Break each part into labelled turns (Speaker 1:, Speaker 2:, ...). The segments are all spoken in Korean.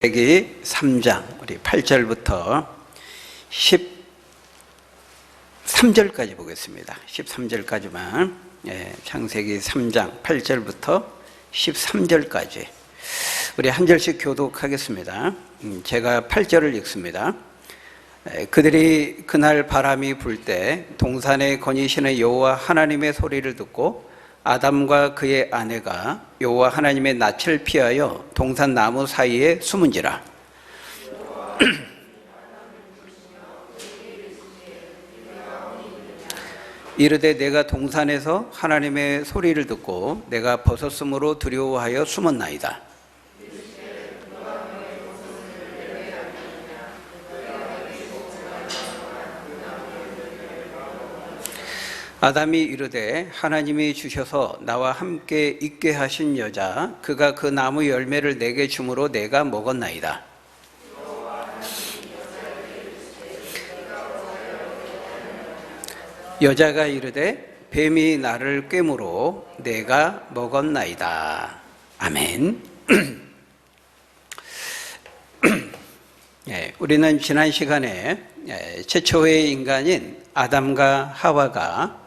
Speaker 1: 창세기 3장 우리 8절부터 13절까지 보겠습니다. 13절까지만. 창세기 3장 8절부터 13절까지 우리 한 절씩 교독하겠습니다. 제가 8절을 읽습니다. 그들이 그날 바람이 불 때 동산에 거니시는 여호와 하나님의 소리를 듣고 아담과 그의 아내가 여호와 하나님의 낯을 피하여 동산 나무 사이에 숨은지라. 이르되 내가 동산에서 하나님의 소리를 듣고 내가 벗었으므로 두려워하여 숨었나이다. 아담이 이르되 하나님이 주셔서 나와 함께 있게 하신 여자 그가 그 나무 열매를 내게 주므로 내가 먹었나이다. 여자가 이르되 뱀이 나를 꿰므로 내가 먹었나이다. 아멘. 우리는 지난 시간에 최초의 인간인 아담과 하와가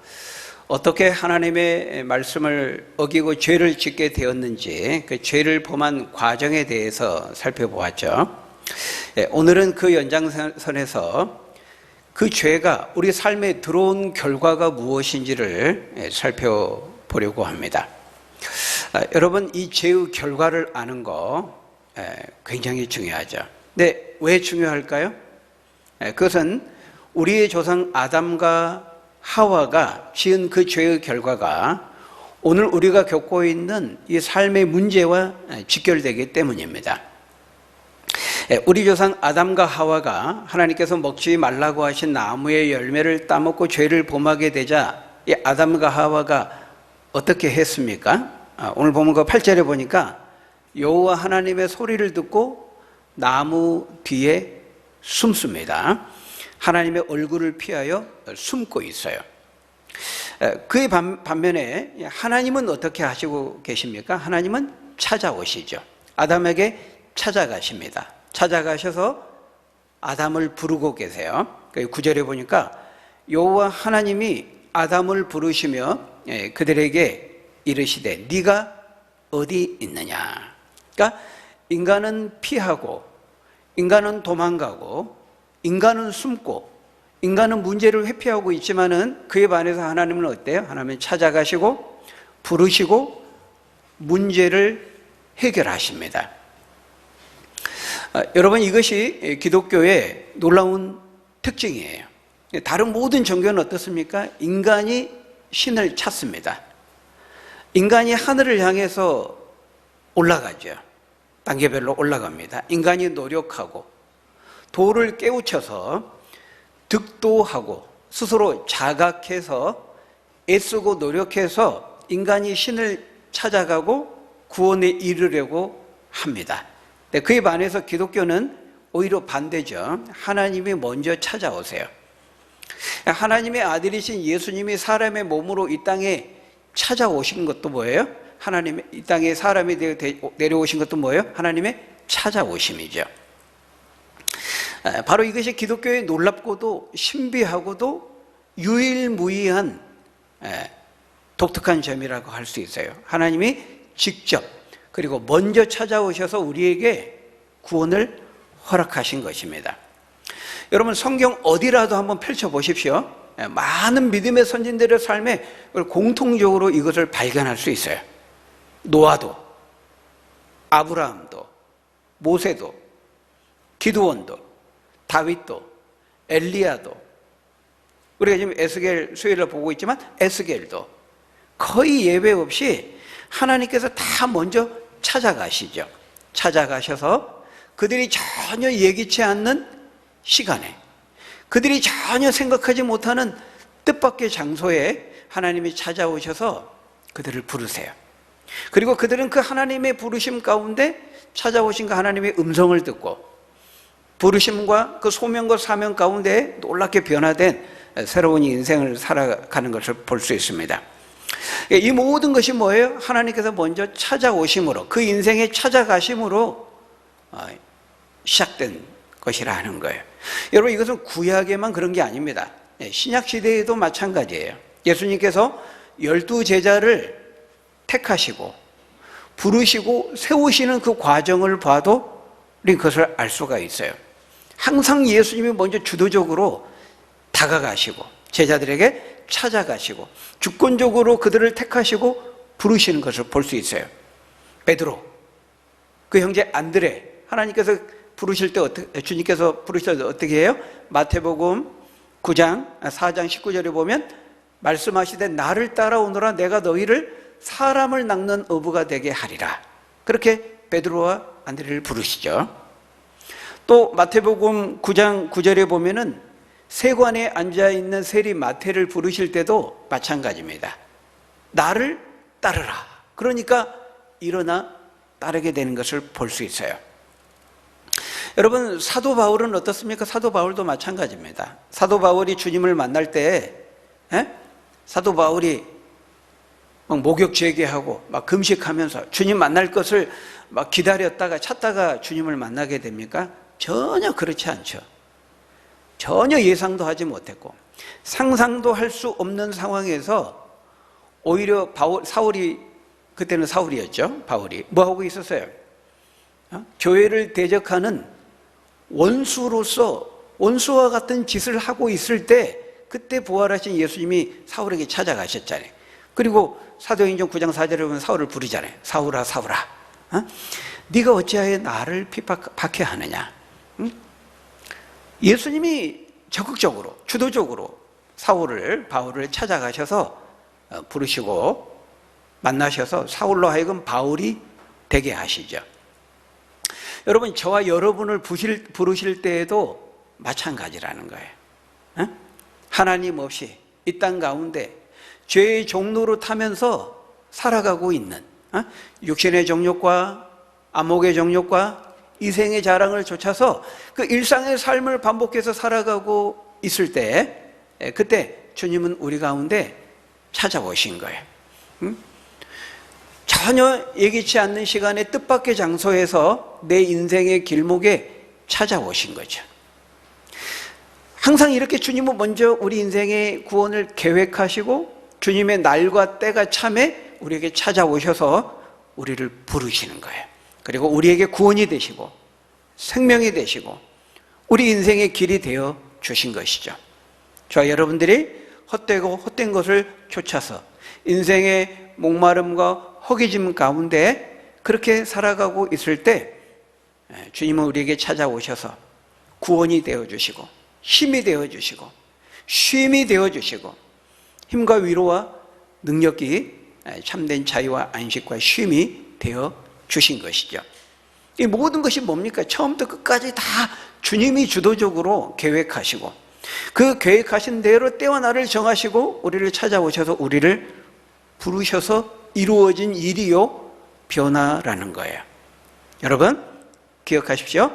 Speaker 1: 어떻게 하나님의 말씀을 어기고 죄를 짓게 되었는지, 그 죄를 범한 과정에 대해서 살펴보았죠. 오늘은 그 연장선에서 그 죄가 우리 삶에 들어온 결과가 무엇인지를 살펴보려고 합니다. 여러분, 이 죄의 결과를 아는 거 굉장히 중요하죠. 근데 왜 중요할까요? 그것은 우리의 조상 아담과 하와가 지은 그 죄의 결과가 오늘 우리가 겪고 있는 이 삶의 문제와 직결되기 때문입니다. 우리 조상 아담과 하와가 하나님께서 먹지 말라고 하신 나무의 열매를 따먹고 죄를 범하게 되자 이 아담과 하와가 어떻게 했습니까? 오늘 보면 그 8절에 보니까 여호와 하나님의 소리를 듣고 나무 뒤에 숨습니다. 하나님의 얼굴을 피하여 숨고 있어요. 그의 반면에 하나님은 어떻게 하시고 계십니까? 하나님은 찾아오시죠. 아담에게 찾아가십니다. 찾아가셔서 아담을 부르고 계세요. 9절에 보니까 여호와 하나님이 아담을 부르시며 그들에게 이르시되 네가 어디 있느냐. 그러니까 인간은 피하고 인간은 도망가고 인간은 숨고 인간은 문제를 회피하고 있지만은 그에 반해서 하나님은 어때요? 하나님은 찾아가시고 부르시고 문제를 해결하십니다. 여러분, 이것이 기독교의 놀라운 특징이에요. 다른 모든 종교는 어떻습니까? 인간이 신을 찾습니다. 인간이 하늘을 향해서 올라가죠. 단계별로 올라갑니다. 인간이 노력하고 돌을 깨우쳐서 득도하고 스스로 자각해서 애쓰고 노력해서 인간이 신을 찾아가고 구원에 이르려고 합니다. 그에 반해서 기독교는 오히려 반대죠. 하나님이 먼저 찾아오세요. 하나님의 아들이신 예수님이 사람의 몸으로 이 땅에 찾아오신 것도 뭐예요? 하나님의 이 땅에 사람이 내려오신 것도 뭐예요? 하나님의 찾아오심이죠. 바로 이것이 기독교의 놀랍고도 신비하고도 유일무이한 독특한 점이라고 할 수 있어요. 하나님이 직접 그리고 먼저 찾아오셔서 우리에게 구원을 허락하신 것입니다. 여러분, 성경 어디라도 한번 펼쳐보십시오. 많은 믿음의 선진들의 삶에 공통적으로 이것을 발견할 수 있어요. 노아도, 아브라함도, 모세도, 기드온도, 다윗도, 엘리야도, 우리가 지금 에스겔 수요일을 보고 있지만 에스겔도 거의 예외 없이 하나님께서 다 먼저 찾아가시죠. 찾아가셔서 그들이 전혀 예기치 않는 시간에, 그들이 전혀 생각하지 못하는 뜻밖의 장소에 하나님이 찾아오셔서 그들을 부르세요. 그리고 그들은 그 하나님의 부르심 가운데 찾아오신 그 하나님의 음성을 듣고 부르심과 그 소명과 사명 가운데 놀랍게 변화된 새로운 인생을 살아가는 것을 볼 수 있습니다. 이 모든 것이 뭐예요? 하나님께서 먼저 찾아오심으로, 그 인생에 찾아가심으로 시작된 것이라는 거예요. 여러분, 이것은 구약에만 그런 게 아닙니다. 신약 시대에도 마찬가지예요. 예수님께서 12제자를 택하시고 부르시고 세우시는 그 과정을 봐도 우리 그것을 알 수가 있어요. 항상 예수님이 먼저 주도적으로 다가가시고 제자들에게 찾아가시고 주권적으로 그들을 택하시고 부르시는 것을 볼 수 있어요. 베드로, 그 형제 안드레, 하나님께서 부르실 때 주님께서 부르실 때 어떻게 해요? 마태복음 9장 4장 19절에 보면 말씀하시되 나를 따라오너라 내가 너희를 사람을 낚는 어부가 되게 하리라. 그렇게 베드로와 안드레를 부르시죠. 또 마태복음 9장 9절에 보면은 세관에 앉아있는 세리 마태를 부르실 때도 마찬가지입니다. 나를 따르라. 그러니까 일어나 따르게 되는 것을 볼 수 있어요. 여러분, 사도 바울은 어떻습니까? 사도 바울도 마찬가지입니다. 사도 바울이 주님을 만날 때 사도 바울이 막 목욕 재개하고 막 금식하면서 주님 만날 것을 막 기다렸다가 찾다가 주님을 만나게 됩니까? 전혀 그렇지 않죠. 전혀 예상도 하지 못했고 상상도 할 수 없는 상황에서 오히려 사울이, 그때는 사울이었죠. 바울이 뭐하고 있었어요? 교회를 대적하는 원수로서 원수와 같은 짓을 하고 있을 때 그때 부활하신 예수님이 사울에게 찾아가셨잖아요. 그리고 사도행전 9장 4절에 보면 사울을 부르잖아요. 사울아 사울아, 네가 어찌하여 나를 박해하느냐. 예수님이 적극적으로 주도적으로 바울을 찾아가셔서 부르시고 만나셔서 사울로 하여금 바울이 되게 하시죠. 여러분, 저와 여러분을 부르실 때에도 마찬가지라는 거예요. 하나님 없이 이 땅 가운데 죄의 종로로 타면서 살아가고 있는 육신의 정욕과 안목의 정욕과 이생의 자랑을 좇아서 그 일상의 삶을 반복해서 살아가고 있을 때 그때 주님은 우리 가운데 찾아오신 거예요. 전혀 예기치 않는 시간에 뜻밖의 장소에서 내 인생의 길목에 찾아오신 거죠. 항상 이렇게 주님은 먼저 우리 인생의 구원을 계획하시고 주님의 날과 때가 참에 우리에게 찾아오셔서 우리를 부르시는 거예요. 그리고 우리에게 구원이 되시고 생명이 되시고 우리 인생의 길이 되어 주신 것이죠. 저와 여러분들이 헛되고 헛된 것을 쫓아서 인생의 목마름과 허기짐 가운데 그렇게 살아가고 있을 때 주님은 우리에게 찾아오셔서 구원이 되어주시고 힘이 되어주시고 쉼이 되어주시고 힘과 위로와 능력이 참된 자유와 안식과 쉼이 되어주신 것이죠. 이 모든 것이 뭡니까? 처음부터 끝까지 다 주님이 주도적으로 계획하시고 그 계획하신 대로 때와 날을 정하시고 우리를 찾아오셔서 우리를 부르셔서 이루어진 일이요 변화라는 거예요. 여러분 기억하십시오.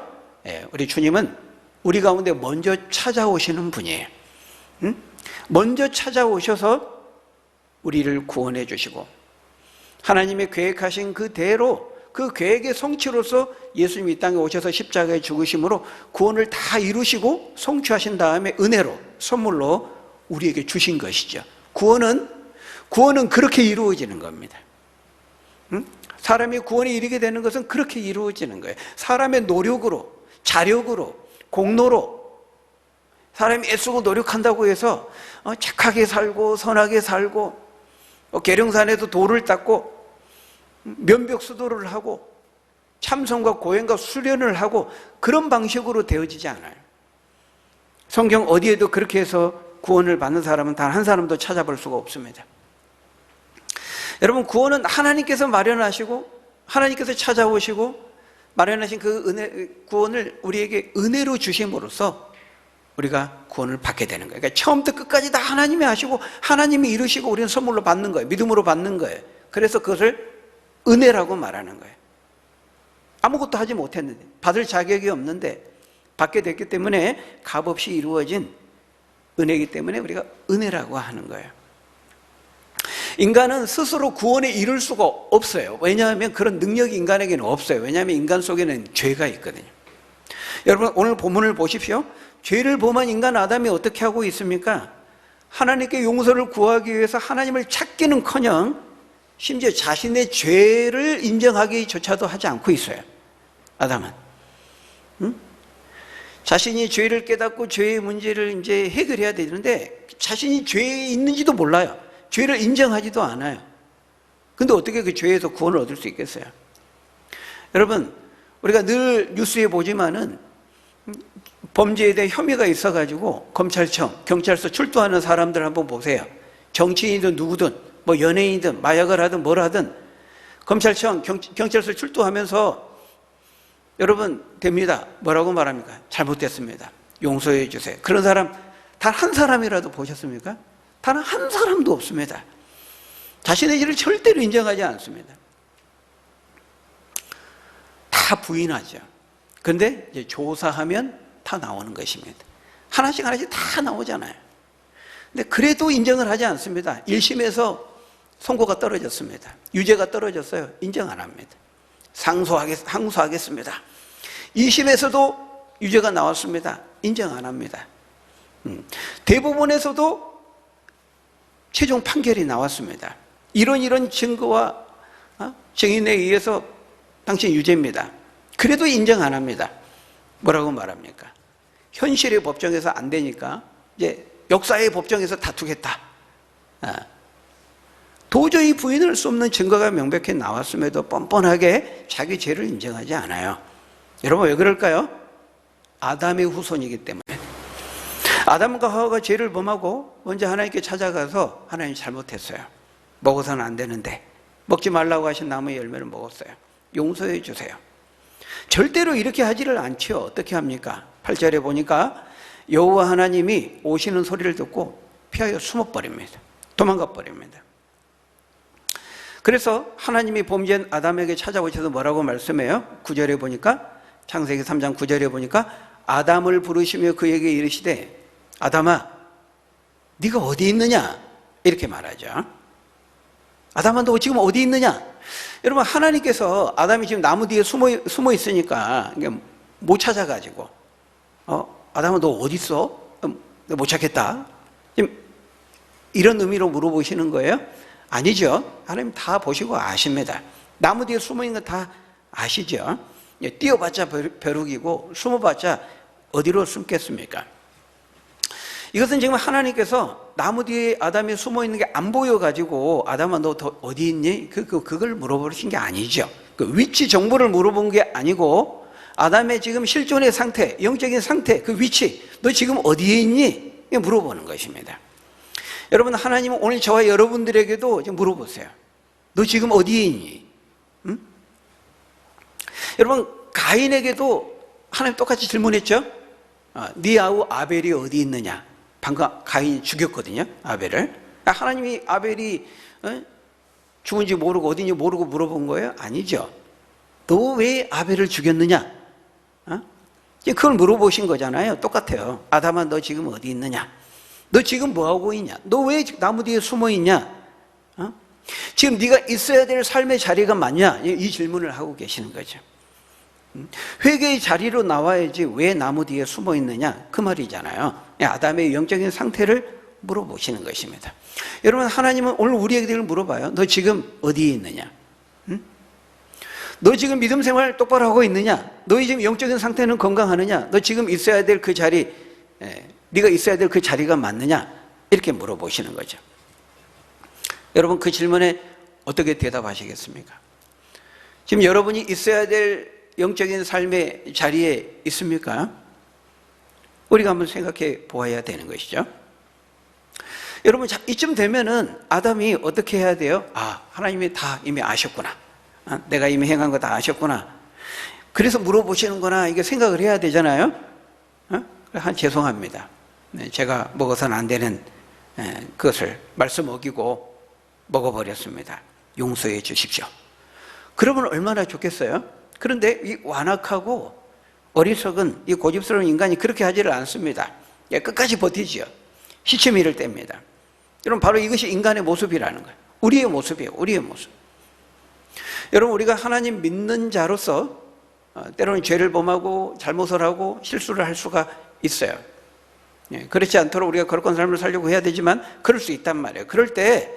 Speaker 1: 우리 주님은 우리 가운데 먼저 찾아오시는 분이에요. 먼저 찾아오셔서 우리를 구원해 주시고 하나님의 계획하신 그대로 그 계획의 성취로서 예수님이 이 땅에 오셔서 십자가에 죽으심으로 구원을 다 이루시고 성취하신 다음에 은혜로 선물로 우리에게 주신 것이죠. 구원은 그렇게 이루어지는 겁니다. 사람이 구원에 이르게 되는 것은 그렇게 이루어지는 거예요. 사람의 노력으로, 자력으로, 공로로 사람이 애쓰고 노력한다고 해서 착하게 살고 선하게 살고 계룡산에도 돌을 닦고 면벽수도를 하고 참선과 고행과 수련을 하고 그런 방식으로 되어지지 않아요. 성경 어디에도 그렇게 해서 구원을 받는 사람은 단 한 사람도 찾아볼 수가 없습니다. 여러분 구원은 하나님께서 마련하시고 하나님께서 찾아오시고 마련하신 그 구원을 우리에게 은혜로 주심으로써 우리가 구원을 받게 되는 거예요. 그러니까 처음부터 끝까지 다 하나님이 하시고 하나님이 이루시고 우리는 선물로 받는 거예요. 믿음으로 받는 거예요. 그래서 그것을 은혜라고 말하는 거예요. 아무것도 하지 못했는데 받을 자격이 없는데 받게 됐기 때문에 값없이 이루어진 은혜이기 때문에 우리가 은혜라고 하는 거예요. 인간은 스스로 구원에 이를 수가 없어요. 왜냐하면 그런 능력이 인간에게는 없어요. 왜냐하면 인간 속에는 죄가 있거든요. 여러분 오늘 본문을 보십시오. 죄를 범한 인간 아담이 어떻게 하고 있습니까? 하나님께 용서를 구하기 위해서 하나님을 찾기는커녕 심지어 자신의 죄를 인정하기조차도 하지 않고 있어요. 아담은. 응? 자신이 죄를 깨닫고 죄의 문제를 이제 해결해야 되는데 자신이 죄에 있는지도 몰라요. 죄를 인정하지도 않아요. 근데 어떻게 그 죄에서 구원을 얻을 수 있겠어요? 여러분, 우리가 늘 뉴스에 보지만은 범죄에 대해 혐의가 있어가지고 검찰청, 경찰서 출두하는 사람들 한번 보세요. 정치인이든 누구든, 뭐 연예인이든 마약을 하든 뭘 하든 검찰청, 경찰서 출두하면서 여러분 됩니다. 뭐라고 말합니까? 잘못됐습니다. 용서해 주세요. 그런 사람 단 한 사람이라도 보셨습니까? 단 한 사람도 없습니다. 자신의 죄를 절대로 인정하지 않습니다. 다 부인하죠. 그런데 이제 조사하면 다 나오는 것입니다. 하나씩 하나씩 다 나오잖아요. 근데 그래도 인정을 하지 않습니다. 1심에서 선고가 떨어졌습니다. 유죄가 떨어졌어요. 인정 안 합니다. 항소하겠습니다. 2심에서도 유죄가 나왔습니다. 인정 안 합니다. 대법원에서도 최종 판결이 나왔습니다. 이런 증거와 증인에 의해서 당신 유죄입니다. 그래도 인정 안 합니다. 뭐라고 말합니까? 현실의 법정에서 안 되니까 이제 역사의 법정에서 다투겠다. 도저히 부인할 수 없는 증거가 명백히 나왔음에도 뻔뻔하게 자기 죄를 인정하지 않아요. 여러분 왜 그럴까요? 아담의 후손이기 때문에. 아담과 하와가 죄를 범하고 먼저 하나님께 찾아가서 하나님 잘못했어요. 먹어서는 안 되는데 먹지 말라고 하신 나무의 열매를 먹었어요. 용서해 주세요. 절대로 이렇게 하지를 않죠. 어떻게 합니까? 8절에 보니까 여호와 하나님이 오시는 소리를 듣고 피하여 숨어버립니다. 도망가 버립니다. 그래서 하나님이 범죄한 아담에게 찾아오셔서 뭐라고 말씀해요? 9절에 보니까 창세기 3장 9절에 보니까 아담을 부르시며 그에게 이르시되 아담아 네가 어디 있느냐? 이렇게 말하죠. 아담아 너 지금 어디 있느냐? 여러분 하나님께서 아담이 지금 나무 뒤에 숨어 있으니까 못 찾아가지고 아담아 너 어디 있어? 못 찾겠다. 지금 이런 의미로 물어보시는 거예요? 아니죠. 하나님 다 보시고 아십니다. 나무 뒤에 숨어 있는 거 다 아시죠? 뛰어봤자 벼룩이고 숨어봤자 어디로 숨겠습니까? 이것은 지금 하나님께서 나무 뒤에 아담이 숨어 있는 게 안 보여가지고 아담아 너 어디 있니? 그걸 물어보신 게 아니죠. 그 위치 정보를 물어본 게 아니고 아담의 지금 실존의 상태, 영적인 상태, 그 위치 너 지금 어디에 있니? 물어보는 것입니다. 여러분 하나님은 오늘 저와 여러분들에게도 물어보세요. 너 지금 어디에 있니? 응? 여러분 가인에게도 하나님 똑같이 질문했죠. 네 아우 아벨이 어디 있느냐? 방금 가인이 죽였거든요. 아벨을. 하나님이 아벨이 죽은지 모르고 어딘지 모르고 물어본 거예요? 아니죠. 너 왜 아벨을 죽였느냐? 그걸 물어보신 거잖아요. 똑같아요. 아담아 너 지금 어디 있느냐? 너 지금 뭐하고 있냐? 너 왜 나무 뒤에 숨어 있냐? 지금 네가 있어야 될 삶의 자리가 맞냐? 이 질문을 하고 계시는 거죠. 회개의 자리로 나와야지 왜 나무 뒤에 숨어 있느냐? 그 말이잖아요. 아담의 영적인 상태를 물어보시는 것입니다. 여러분 하나님은 오늘 우리에게 물어봐요. 너 지금 어디에 있느냐? 너 지금 믿음 생활 똑바로 하고 있느냐? 너의 지금 영적인 상태는 건강하느냐? 너 지금 있어야 될 그 자리, 네가 있어야 될 그 자리가 맞느냐? 이렇게 물어보시는 거죠. 여러분 그 질문에 어떻게 대답하시겠습니까? 지금 여러분이 있어야 될 영적인 삶의 자리에 있습니까? 우리가 한번 생각해 보아야 되는 것이죠. 여러분 이쯤 되면은 아담이 어떻게 해야 돼요? 하나님이 다 이미 아셨구나. 내가 이미 행한 거 다 아셨구나. 그래서 물어보시는구나. 이게 생각을 해야 되잖아요. 죄송합니다. 제가 먹어서는 안 되는 그것을 말씀 어기고 먹어버렸습니다. 용서해 주십시오. 그러면 얼마나 좋겠어요? 그런데 이 완악하고 어리석은 이 고집스러운 인간이 그렇게 하지를 않습니다. 끝까지 버티지요. 시치미를 뗍니다. 여러분 바로 이것이 인간의 모습이라는 거예요. 우리의 모습이에요. 우리의 모습. 여러분 우리가 하나님 믿는 자로서 때로는 죄를 범하고 잘못을 하고 실수를 할 수가 있어요. 그렇지 않도록 우리가 거룩한 삶을 살려고 해야 되지만 그럴 수 있단 말이에요. 그럴 때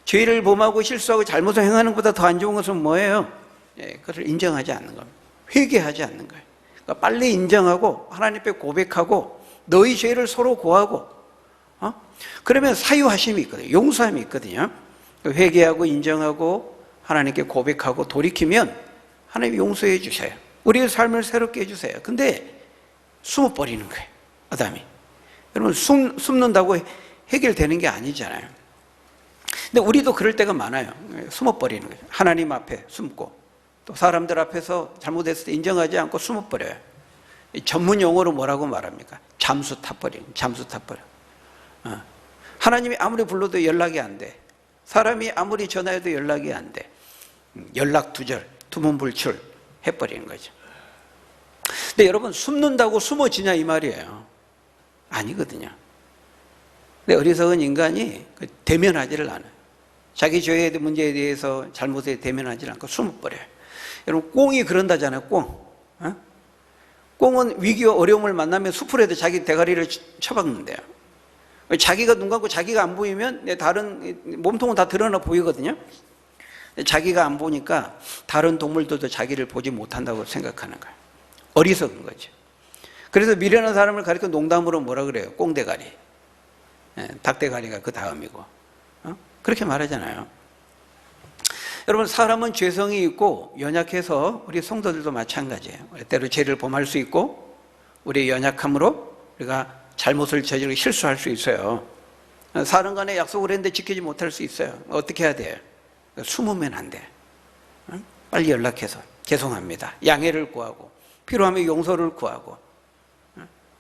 Speaker 1: 죄를 범하고 실수하고 잘못을 행하는 것보다 더 안 좋은 것은 뭐예요? 그것을 인정하지 않는 겁니다. 회개하지 않는 거예요. 그러니까 빨리 인정하고 하나님 앞에 고백하고 너희 죄를 서로 고하고 그러면 사유하심이 있거든요. 용서함이 있거든요. 회개하고 인정하고 하나님께 고백하고 돌이키면 하나님이 용서해 주셔요. 우리의 삶을 새롭게 해주세요. 근데 숨어버리는 거예요, 아담이. 여러분, 숨는다고 해결되는 게 아니잖아요. 근데 우리도 그럴 때가 많아요. 숨어버리는 거예요. 하나님 앞에 숨고 또 사람들 앞에서 잘못했을 때 인정하지 않고 숨어버려요. 전문 용어로 뭐라고 말합니까? 잠수 타버리는, 잠수 타버려. 하나님이 아무리 불러도 연락이 안 돼. 사람이 아무리 전화해도 연락이 안 돼. 연락 두절, 두문불출 해버리는 거죠. 근데 여러분, 숨는다고 숨어지냐 이 말이에요. 아니거든요. 근데 어리석은 인간이 대면하지를 않아요. 자기 죄의 문제에 대해서 잘못에 대면하지 않고 숨어버려요. 여러분, 꽁이 그런다잖아요. 꽁은 위기와 어려움을 만나면 수풀에도 자기 대가리를 쳐박는데요. 자기가 눈 감고 자기가 안 보이면 다른 몸통은 다 드러나 보이거든요. 자기가 안 보니까 다른 동물들도 자기를 보지 못한다고 생각하는 거예요. 어리석은 거죠. 그래서 미련한 사람을 가리켜 농담으로 뭐라 그래요? 꽁대가리. 닭대가리가 그 다음이고. 그렇게 말하잖아요. 여러분, 사람은 죄성이 있고 연약해서 우리 성도들도 마찬가지예요. 때로 죄를 범할 수 있고 우리의 연약함으로 우리가 잘못을 저지르고 실수할 수 있어요. 사람 간에 약속을 했는데 지키지 못할 수 있어요. 어떻게 해야 돼요? 숨으면 안 돼. 빨리 연락해서 죄송합니다. 양해를 구하고 필요하면 용서를 구하고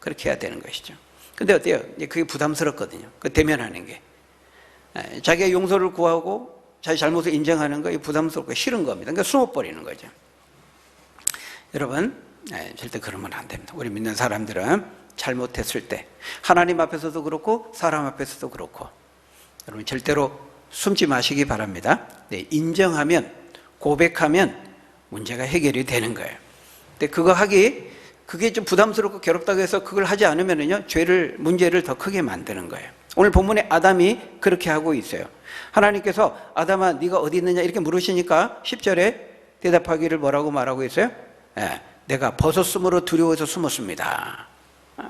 Speaker 1: 그렇게 해야 되는 것이죠. 근데 어때요? 그게 부담스럽거든요. 그 대면하는 게. 자기가 용서를 구하고 자기 잘못을 인정하는 거 부담스럽고 싫은 겁니다. 그러니까 숨어버리는 거죠. 여러분, 절대 그러면 안 됩니다. 우리 믿는 사람들은 잘못했을 때 하나님 앞에서도 그렇고 사람 앞에서도 그렇고 여러분 절대로 숨지 마시기 바랍니다. 인정하면 고백하면 문제가 해결이 되는 거예요. 근데 그게 좀 부담스럽고 괴롭다고 해서 그걸 하지 않으면요 문제를 더 크게 만드는 거예요. 오늘 본문에 아담이 그렇게 하고 있어요. 하나님께서 아담아 네가 어디 있느냐 이렇게 물으시니까 10절에 대답하기를 뭐라고 말하고 있어요? 내가 벗었으므로 두려워서 숨었습니다.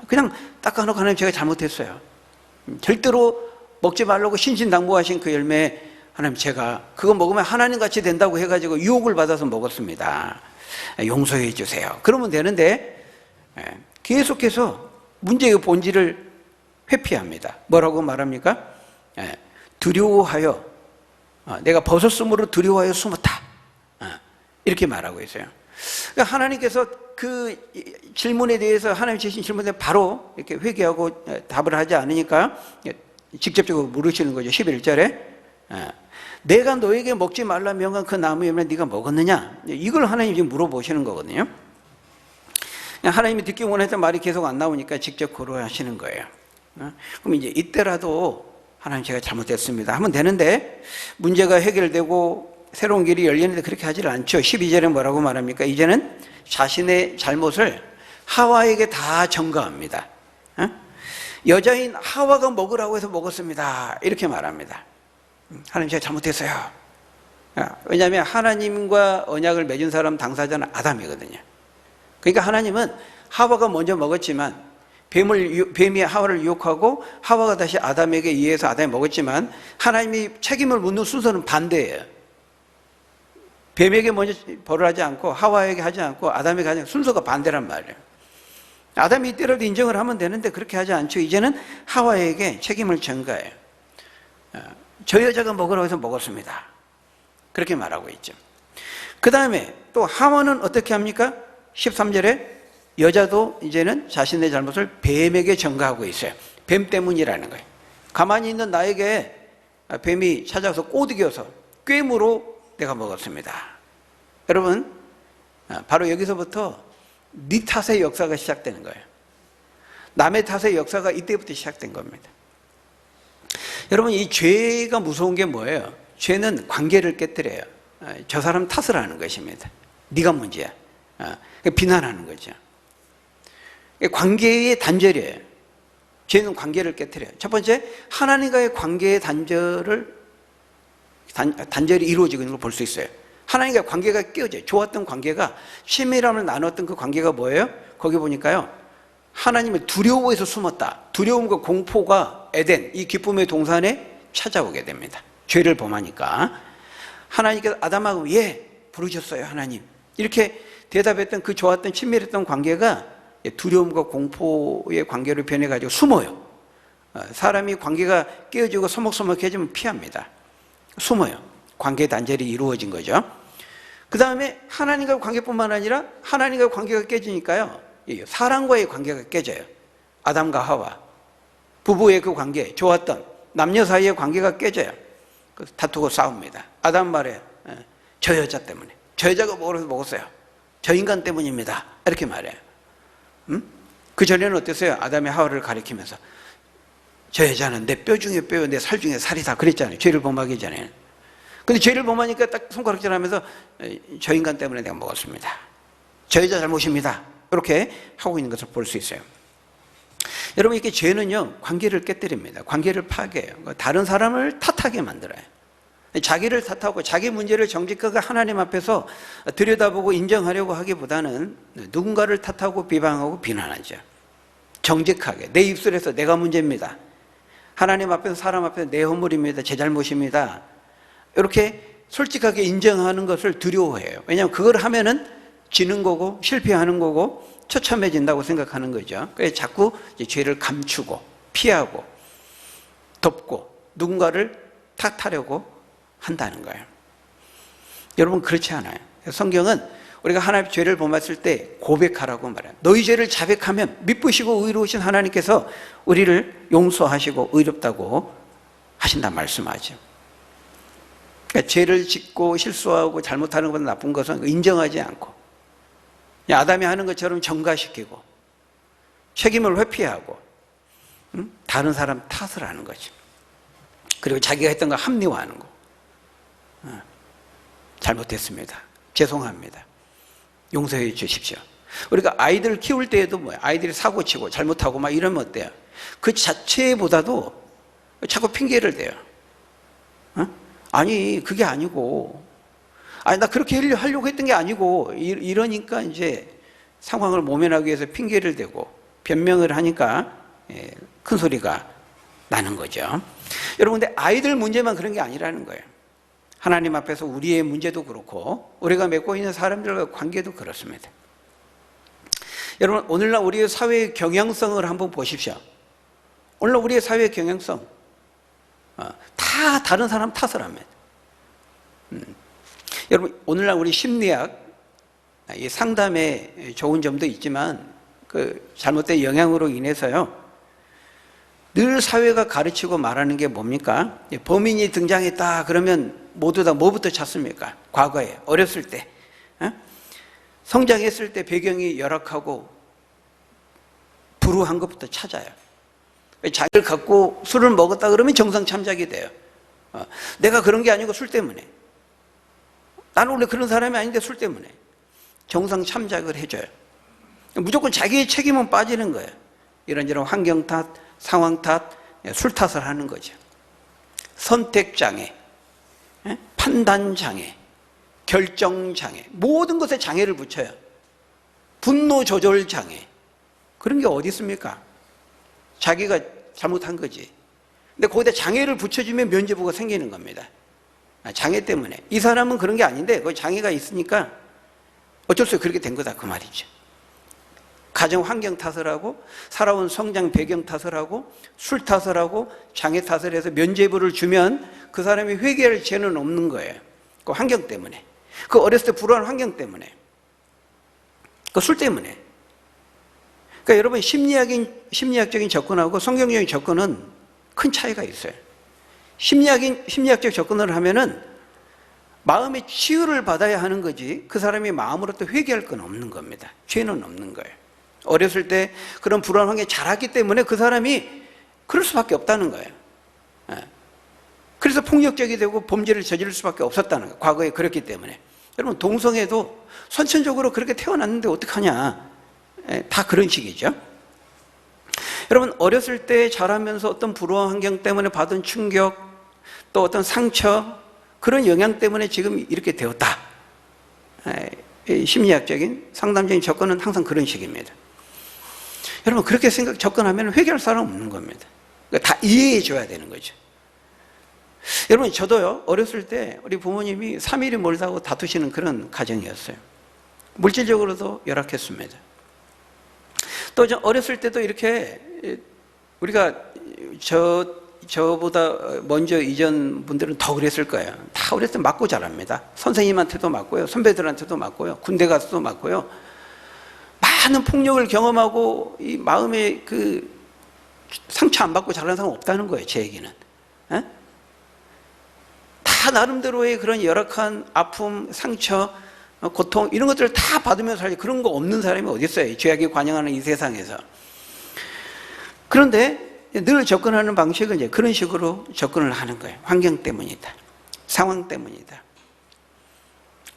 Speaker 1: 그냥 닦아놓고 하나님 제가 잘못했어요. 절대로 먹지 말라고 신신당부하신 그 열매 하나님 제가 그거 먹으면 하나님같이 된다고 해가지고 유혹을 받아서 먹었습니다. 용서해 주세요. 그러면 되는데 계속해서 문제의 본질을 회피합니다. 뭐라고 말합니까? 두려워하여 내가 벗었으므로 두려워하여 숨었다. 이렇게 말하고 있어요. 그러니까 하나님께서 그 질문에 대해서 하나님 주신 질문에 바로 이렇게 회개하고 답을 하지 않으니까 직접적으로 물으시는 거죠. 11절에 내가 너에게 먹지 말라 명한 그 나무 열매 네가 먹었느냐? 이걸 하나님이 지금 물어보시는 거거든요. 하나님이 듣기 원했던 말이 계속 안 나오니까 직접 고려하시는 거예요. 그럼 이제 이때라도 하나님 제가 잘못했습니다 하면 되는데 문제가 해결되고 새로운 길이 열리는데 그렇게 하질 않죠. 12절에 뭐라고 말합니까? 이제는 자신의 잘못을 하와에게 다 전가합니다. 여자인 하와가 먹으라고 해서 먹었습니다. 이렇게 말합니다. 하나님 제가 잘못했어요. 왜냐하면 하나님과 언약을 맺은 사람 당사자는 아담이거든요. 그러니까 하나님은 하와가 먼저 먹었지만 뱀이 하와를 유혹하고 하와가 다시 아담에게 의해서 아담이 먹었지만 하나님이 책임을 묻는 순서는 반대예요. 뱀에게 먼저 벌을 하지 않고 하와에게 하지 않고 아담에게 하지 않고 순서가 반대란 말이에요. 아담이 이때라도 인정을 하면 되는데 그렇게 하지 않죠. 이제는 하와에게 책임을 전가해요. 저 여자가 먹으라고 해서 먹었습니다. 그렇게 말하고 있죠. 그 다음에 또 하와는 어떻게 합니까? 13절에 여자도 이제는 자신의 잘못을 뱀에게 전가하고 있어요. 뱀 때문이라는 거예요. 가만히 있는 나에게 뱀이 찾아와서 꼬드겨서 꾀무로 내가 먹었습니다. 여러분, 바로 여기서부터 네 탓의 역사가 시작되는 거예요. 남의 탓의 역사가 이때부터 시작된 겁니다. 여러분, 이 죄가 무서운 게 뭐예요? 죄는 관계를 깨뜨려요. 저 사람 탓을 하는 것입니다. 네가 문제야. 비난하는 거죠. 관계의 단절이에요. 죄는 관계를 깨뜨려요. 첫 번째, 하나님과의 관계의 단절이 이루어지고 있는 걸 볼 수 있어요. 하나님과의 관계가 깨어져요. 좋았던 관계가, 친밀함을 나눴던 그 관계가 뭐예요? 거기 보니까요, 하나님을 두려워해서 숨었다. 두려움과 공포가 에덴, 이 기쁨의 동산에 찾아오게 됩니다. 죄를 범하니까. 하나님께서 아담하고 왜 부르셨어요, 하나님? 이렇게 대답했던 그 좋았던 친밀했던 관계가 두려움과 공포의 관계로 변해가지고 숨어요. 사람이 관계가 깨어지고 서먹서먹해지면 피합니다. 숨어요. 관계 단절이 이루어진 거죠. 그 다음에 하나님과 관계뿐만 아니라 하나님과 관계가 깨지니까요, 사람과의 관계가 깨져요. 아담과 하와 부부의 그 관계, 좋았던 남녀 사이의 관계가 깨져요. 다투고 싸웁니다. 아담 말해, 저 여자 때문에, 저 여자가 먹었어요. 저 인간 때문입니다. 이렇게 말해요. 그 전에는 어땠어요? 아담이 하와를 가리키면서 저 여자는 내 뼈 중에 뼈요, 내 살 중에 살이다 그랬잖아요. 죄를 범하기 전에는. 근데 죄를 범하니까 딱 손가락질하면서 저 인간 때문에 내가 먹었습니다. 저 여자 잘못입니다. 이렇게 하고 있는 것을 볼 수 있어요. 여러분, 이렇게 죄는요, 관계를 깨뜨립니다. 관계를 파괴해요. 다른 사람을 탓하게 만들어요. 자기를 탓하고 자기 문제를 정직하게 하나님 앞에서 들여다보고 인정하려고 하기보다는 누군가를 탓하고 비방하고 비난하죠. 정직하게 내 입술에서 내가 문제입니다. 하나님 앞에서, 사람 앞에서 내 허물입니다. 제 잘못입니다. 이렇게 솔직하게 인정하는 것을 두려워해요. 왜냐하면 그걸 하면은 지는 거고 실패하는 거고 처참해진다고 생각하는 거죠. 그래서 자꾸 이제 죄를 감추고 피하고 덮고 누군가를 탓하려고 한다는 거예요. 여러분, 그렇지 않아요. 성경은 우리가 하나님 죄를 범했을 때 고백하라고 말해요. 너희 죄를 자백하면 미쁘시고 의로우신 하나님께서 우리를 용서하시고 의롭다고 하신다 말씀하죠. 그러니까 죄를 짓고 실수하고 잘못하는 것보다 나쁜 것은 인정하지 않고 아담이 하는 것처럼 전가시키고 책임을 회피하고 다른 사람 탓을 하는 거죠. 그리고 자기가 했던 거 합리화하는 거. 잘못했습니다. 죄송합니다. 용서해 주십시오. 우리가 아이들 키울 때에도 뭐예요? 아이들이 사고치고 잘못하고 막 이러면 어때요? 그 자체보다도 자꾸 핑계를 대요. 아니, 그게 아니고, 아니, 나 그렇게 하려고 했던 게 아니고, 이러니까 이제 상황을 모면하기 위해서 핑계를 대고 변명을 하니까 큰 소리가 나는 거죠. 여러분, 근데 아이들 문제만 그런 게 아니라는 거예요. 하나님 앞에서 우리의 문제도 그렇고 우리가 맺고 있는 사람들과 관계도 그렇습니다. 여러분, 오늘날 우리의 사회의 경향성을 한번 보십시오. 오늘날 우리의 사회의 경향성 다 다른 사람 탓을 합니다. 여러분, 오늘날 우리 심리학 이 상담에 좋은 점도 있지만 그 잘못된 영향으로 인해서요, 늘 사회가 가르치고 말하는 게 뭡니까? 범인이 등장했다 그러면 모두 다 뭐부터 찾습니까? 과거에 어렸을 때 성장했을 때 배경이 열악하고 불우한 것부터 찾아요. 자기를 갖고 술을 먹었다 그러면 정상 참작이 돼요. 내가 그런 게 아니고 술 때문에, 나는 원래 그런 사람이 아닌데 술 때문에 정상 참작을 해줘요. 무조건 자기의 책임은 빠지는 거예요. 이런저런 환경 탓, 상황 탓, 술 탓을 하는 거죠. 선택장애, 판단장애, 결정장애, 모든 것에 장애를 붙여요. 분노조절장애, 그런 게 어디 있습니까? 자기가 잘못한 거지. 근데 거기다 장애를 붙여주면 면죄부가 생기는 겁니다. 장애 때문에. 이 사람은 그런 게 아닌데 거기 장애가 있으니까 어쩔 수 없이 그렇게 된 거다 그 말이죠. 가정 환경 탓을 하고 살아온 성장 배경 탓을 하고 술 탓을 하고 장애 탓을 해서 면죄부를 주면 그 사람이 회개할 죄는 없는 거예요. 그 환경 때문에, 그 어렸을 때 불우한 환경 때문에, 그 술 때문에. 그러니까 여러분, 심리학적인 접근하고 성경적인 접근은 큰 차이가 있어요. 심리학적 접근을 하면은 마음의 치유를 받아야 하는 거지 그 사람이 마음으로부터 회개할 건 없는 겁니다. 죄는 없는 거예요. 어렸을 때 그런 불안한 환경에 자랐기 때문에 그 사람이 그럴 수밖에 없다는 거예요. 그래서 폭력적이 되고 범죄를 저지를 수밖에 없었다는 거예요. 과거에 그랬기 때문에. 여러분, 동성애도 선천적으로 그렇게 태어났는데 어떡하냐. 다 그런 식이죠. 여러분, 어렸을 때 자라면서 어떤 불우한 환경 때문에 받은 충격, 또 어떤 상처, 그런 영향 때문에 지금 이렇게 되었다. 심리학적인 상담적인 접근은 항상 그런 식입니다. 여러분, 그렇게 접근하면 해결할 사람 없는 겁니다. 다 이해해 줘야 되는 거죠. 여러분, 저도요, 어렸을 때 우리 부모님이 3일이 멀다고 다투시는 그런 가정이었어요. 물질적으로도 열악했습니다. 또 어렸을 때도 이렇게 우리가 저보다 먼저 이전 분들은 더 그랬을 거예요. 다 어렸을 때 맞고 자랍니다. 선생님한테도 맞고요, 선배들한테도 맞고요, 군대 가서도 맞고요. 많은 폭력을 경험하고 이 마음에 그 상처 안 받고 자라는 사람 없다는 거예요, 제 얘기는. 다 나름대로의 그런 열악한 아픔, 상처, 고통 이런 것들을 다 받으면서 살지, 그런 거 없는 사람이 어디 있어요, 죄악에 관영하는 이 세상에서. 그런데 늘 접근하는 방식은 이제 그런 식으로 접근을 하는 거예요. 환경 때문이다, 상황 때문이다.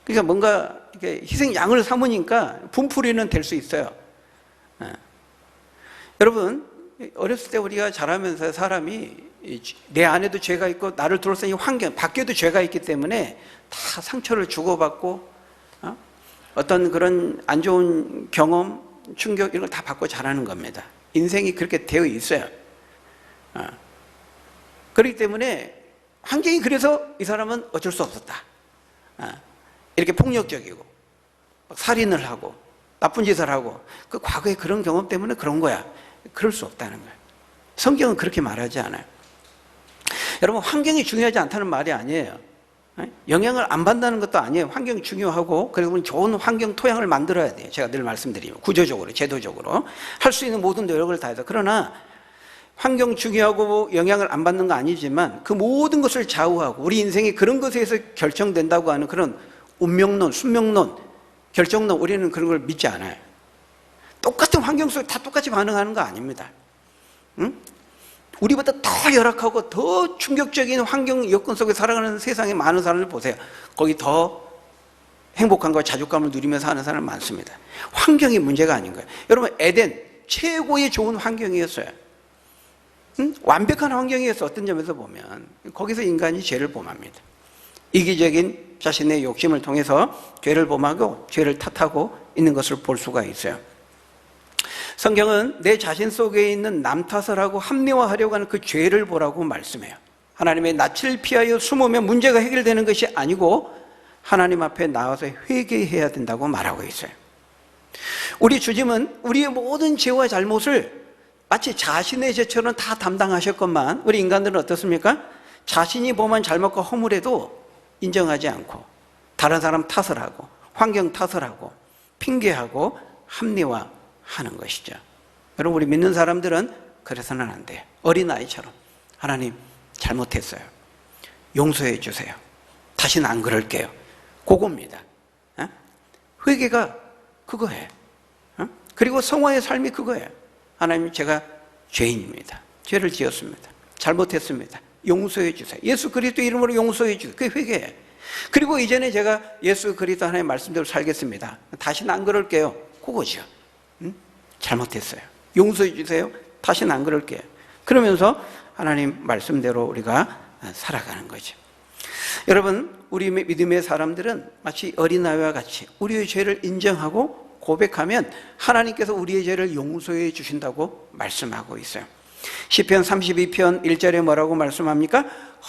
Speaker 1: 그러니까 뭔가 이렇게 희생양을 삼으니까 분풀이는 될 수 있어요. 여러분, 어렸을 때 우리가 자라면서 사람이 내 안에도 죄가 있고 나를 둘러싼 이 환경, 밖에도 죄가 있기 때문에 다 상처를 주고받고 어떤 그런 안 좋은 경험, 충격 이런 걸 다 받고 자라는 겁니다. 인생이 그렇게 되어 있어요. 그렇기 때문에 환경이 그래서 이 사람은 어쩔 수 없었다. 이렇게 폭력적이고 살인을 하고 나쁜 짓을 하고 그 과거에 그런 경험 때문에 그런 거야. 그럴 수 없다는 거예요. 성경은 그렇게 말하지 않아요. 여러분, 환경이 중요하지 않다는 말이 아니에요. 영향을 안 받는다는 것도 아니에요. 환경이 중요하고, 그리고 좋은 환경 토양을 만들어야 돼요. 제가 늘 말씀드리면 구조적으로, 제도적으로 할 수 있는 모든 노력을 다해서. 그러나 환경 중요하고 영향을 안 받는 거 아니지만 그 모든 것을 좌우하고 우리 인생이 그런 것에 의해서 결정된다고 하는 그런 운명론, 숙명론, 결정론, 우리는 그런 걸 믿지 않아요. 똑같은 환경 속에 다 똑같이 반응하는 거 아닙니다. 우리보다 더 열악하고 더 충격적인 환경 여건 속에 살아가는 세상에 많은 사람들 보세요. 거기 더 행복함과 자족감을 누리면서 사는 사람 많습니다. 환경이 문제가 아닌 거예요. 여러분, 에덴 최고의 좋은 환경이었어요. 완벽한 환경이었어. 어떤 점에서 보면 거기서 인간이 죄를 범합니다. 이기적인 자신의 욕심을 통해서 죄를 범하고 죄를 탓하고 있는 것을 볼 수가 있어요. 성경은 내 자신 속에 있는 남 탓을 하고 합리화하려고 하는 그 죄를 보라고 말씀해요. 하나님의 낯을 피하여 숨으면 문제가 해결되는 것이 아니고 하나님 앞에 나와서 회개해야 된다고 말하고 있어요. 우리 주님은 우리의 모든 죄와 잘못을 마치 자신의 죄처럼 다 담당하셨건만 우리 인간들은 어떻습니까? 자신이 범한 잘못과 허물에도 인정하지 않고 다른 사람 탓을 하고 환경 탓을 하고 핑계하고 합리화하는 것이죠. 여러분, 우리 믿는 사람들은 그래서는 안 돼요. 어린아이처럼 하나님 잘못했어요, 용서해 주세요, 다시는 안 그럴게요. 그겁니다. 회개가 그거예요. 그리고 성화의 삶이 그거예요. 하나님, 제가 죄인입니다. 죄를 지었습니다. 잘못했습니다. 용서해 주세요. 예수 그리스도 이름으로 용서해 주세요. 그게 회개예요. 그리고 이전에 제가 예수 그리스도 하나님의 말씀대로 살겠습니다. 다시는 안 그럴게요. 그거죠. 잘못했어요. 용서해 주세요. 다시는 안 그럴게요. 그러면서 하나님 말씀대로 우리가 살아가는 거죠. 여러분, 우리 믿음의 사람들은 마치 어린아이와 같이 우리의 죄를 인정하고 고백하면 하나님께서 우리의 죄를 용서해 주신다고 말씀하고 있어요. 시편 32편 1절에 뭐라고 말씀합니까?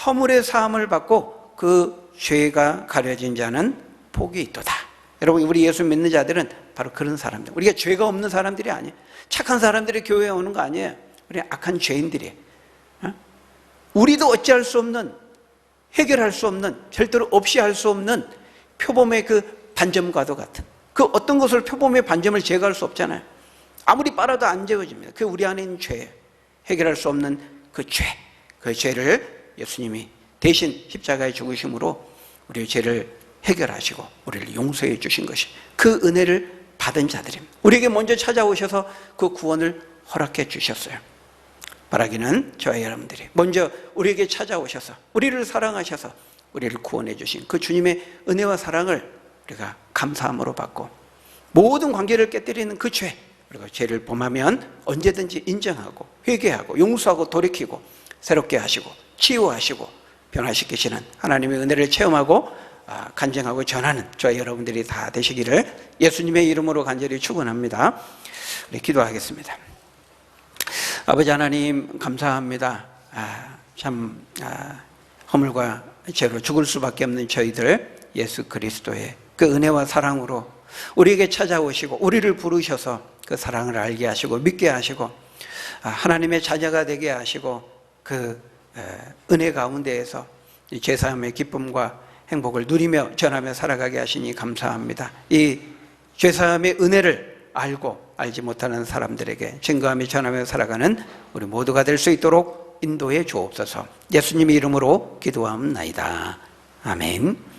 Speaker 1: 허물의 사함을 받고 그 죄가 가려진 자는 복이 있도다. 여러분, 우리 예수 믿는 자들은 바로 그런 사람들. 우리가 죄가 없는 사람들이 아니에요. 착한 사람들이 교회에 오는 거 아니에요. 우리 악한 죄인들이에요. 우리도 어찌할 수 없는, 해결할 수 없는, 절대로 없이 할 수 없는 표범의 그 반점과도 같은, 그 어떤 것을 표범의 반점을 제거할 수 없잖아요. 아무리 빨아도 안 제거집니다. 그게 우리 안에 있는 죄예요. 해결할 수 없는 그 죄, 그 죄를 예수님이 대신 십자가에 죽으심으로 우리의 죄를 해결하시고 우리를 용서해 주신 것이 그 은혜를 받은 자들입니다. 우리에게 먼저 찾아오셔서 그 구원을 허락해 주셨어요. 바라기는 저와 여러분들이 먼저 우리에게 찾아오셔서 우리를 사랑하셔서 우리를 구원해 주신 그 주님의 은혜와 사랑을 우리가 감사함으로 받고, 모든 관계를 깨뜨리는 그 죄, 그리고 죄를 범하면 언제든지 인정하고 회개하고 용서하고 돌이키고 새롭게 하시고 치유하시고 변화시키시는 하나님의 은혜를 체험하고 간증하고 전하는 저희 여러분들이 다 되시기를 예수님의 이름으로 간절히 축원합니다. 우리 기도하겠습니다. 아버지 하나님, 감사합니다. 허물과 죄로 죽을 수밖에 없는 저희들, 예수 그리스도의 그 은혜와 사랑으로 우리에게 찾아오시고 우리를 부르셔서 그 사랑을 알게 하시고 믿게 하시고 하나님의 자녀가 되게 하시고 그 은혜 가운데에서 죄사함의 기쁨과 행복을 누리며 전하며 살아가게 하시니 감사합니다. 이 죄사함의 은혜를 알고 알지 못하는 사람들에게 증거하며 전하며 살아가는 우리 모두가 될 수 있도록 인도해 주옵소서. 예수님의 이름으로 기도하옵나이다. 아멘.